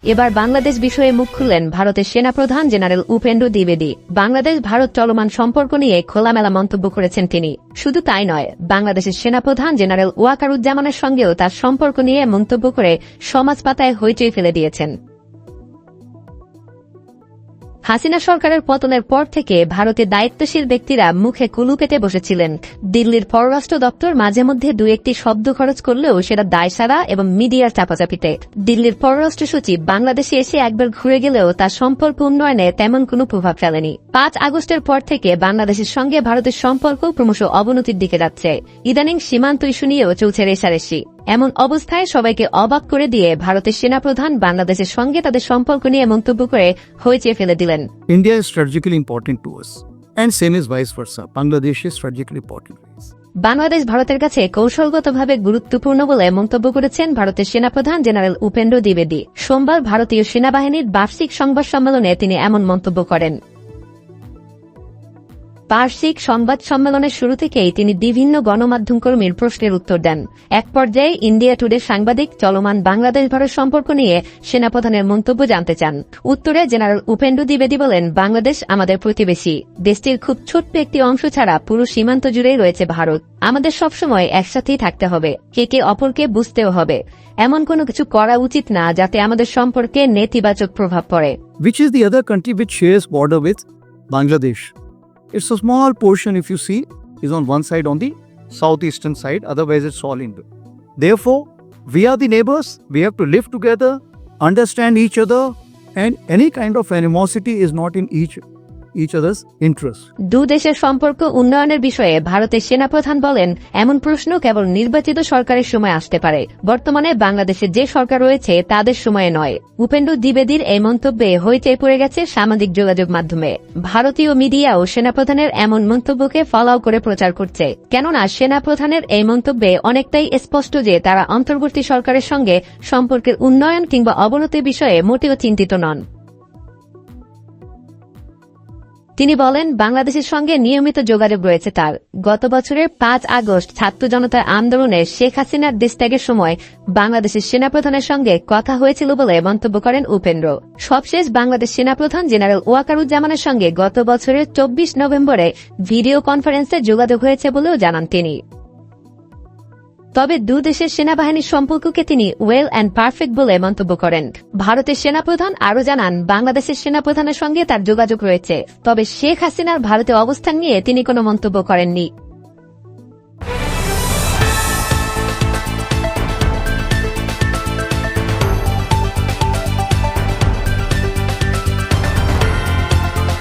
এবার বাংলাদেশ বিষয়ে মুখ খুললেন ভারতের সেনাপ্রধান জেনারেল উপেন্দ্র দ্বিবেদী। বাংলাদেশ ভারত চলমান সম্পর্ক নিয়ে খোলামেলা মন্তব্য করেছেন তিনি। শুধু তাই নয়, বাংলাদেশের সেনাপ্রধান জেনারেল ওয়াকারুজ্জামানের সঙ্গেও তার সম্পর্ক নিয়ে মন্তব্য করে সমাজ পাতায় হইচই ফেলে দিয়েছেন। হাসিনা সরকারের পতনের পর থেকে ভারতের দায়িত্বশীল ব্যক্তিরা মুখে কুলু পেতে বসেছিলেন। দিল্লির পররাষ্ট্র দপ্তর মাঝে মধ্যে দু একটি শব্দ খরচ করলেও সেটা দায়সারা এবং মিডিয়ার চাপাচাপিতে। দিল্লির পররাষ্ট্র সচিব বাংলাদেশে এসে একবার ঘুরে গেলেও তার সম্পর্ক উন্নয়নে তেমন কোনো প্রভাব ফেলেনি। 5 আগস্টের পর থেকে বাংলাদেশের সঙ্গে ভারতের সম্পর্ক ক্রমশ অবনতির দিকে যাচ্ছে। ইদানিং সীমান্ত ইস্যু নিয়েও চলছে রেষারেষি। এমন অবস্থায় সবাইকে অবাক করে দিয়ে ভারতের সেনাপ্রধান বাংলাদেশের সঙ্গে তাদের সম্পর্ক নিয়ে মন্তব্য করে হইচই ফেলে দিলেন। India is strategically important to us, and same is vice versa. Bangladesh is strategically important to us. Bangladesh ভারতের কাছে কৌশলগতভাবে গুরুত্বপূর্ণ বলে মন্তব্য করেছেন ভারতের সেনাপ্রধান জেনারেল উপেন্দ্র দ্বিবেদী। সোমবার ভারতীয় সেনাবাহিনীর বার্ষিক সংবাদ সম্মেলনে তিনি এমন মন্তব্য করেন। বার্ষিক সংবাদ সম্মেলনের শুরু থেকেই তিনি বিভিন্ন গণমাধ্যম কর্মীর প্রশ্নের উত্তর দেন। এক পর্যায়ে ইন্ডিয়া টুডে সাংবাদিক চলমান বাংলাদেশ ভারত সম্পর্ক নিয়ে সেনাপ্রধানের মন্তব্য জানতে চান। উত্তরে জেনারেল উপেন্দ্র দ্বিবেদী বলেন, বাংলাদেশ আমাদের প্রতিবেশী। দেশটির খুব ছোট্ট একটি অংশ ছাড়া পুরো সীমান্ত জুড়েই রয়েছে ভারত। আমাদের সবসময় একসাথেই থাকতে হবে, কে অপরকে বুঝতেও হবে। এমন কোনো কিছু করা উচিত না যাতে আমাদের সম্পর্কে নেতিবাচক প্রভাব পড়ে। Which is the other country which shares border with Bangladesh? It's a small portion, if you see, is on one side, on the southeastern side, otherwise it's all India. Therefore, we are the neighbors, we have to live together, understand each other, and any kind of animosity is not in each other's interest. দু দেশের সম্পর্ক উন্নয়নের বিষয়ে ভারতের সেনাপ্রধান বলেন, এমন প্রশ্ন কেবল নির্বাচিত সরকারের সময় আসতে পারে। বর্তমানে বাংলাদেশে যে সরকার রয়েছে তাদের সময়ে নয়। উপেন্দ্র দ্বিবেদীর এই মন্তব্যে হইচই পড়ে গেছে সামাজিক যোগাযোগ মাধ্যমে। ভারতীয় মিডিয়াও সেনাপ্রধানের এমন মন্তব্যকে ফলাও করে প্রচার করছে। কেননা সেনাপ্রধানের এই মন্তব্যে অনেকটাই স্পষ্ট যে তারা অন্তর্বর্তী সরকারের সঙ্গে সম্পর্কের উন্নয়ন কিংবা অবনতির বিষয়ে মোটেও চিন্তিত নন। তিনি বলেন, বাংলাদেশের সঙ্গে নিয়মিত যোগাযোগ রয়েছে তার। গত বছরের 5 আগস্ট ছাত্র জনতার আন্দোলনে শেখ হাসিনার দেশত্যাগের সময় বাংলাদেশের সেনাপ্রধানের সঙ্গে কথা হয়েছিল বলে মন্তব্য করেন উপেন্দ্র। সবশেষ বাংলাদেশ সেনাপ্রধান জেনারেল ওয়াকারুজ্জামানের সঙ্গে গত বছরের 24 নভেম্বরে ভিডিও কনফারেন্সে যোগাযোগ হয়েছে বলেও জানান তিনি। তবে দু দেশের সেনাবাহিনীর সম্পর্ককে তিনি ওয়েল অ্যান্ড পারফেক্ট বলে মন্তব্য করেন। ভারতের সেনাপ্রধান আরও জানান, বাংলাদেশের সেনাপ্রধানের সঙ্গে তার যোগাযোগ রয়েছে, তবে শেখ হাসিনার ভারতে অবস্থান নিয়ে তিনি কোনো মন্তব্য করেননি।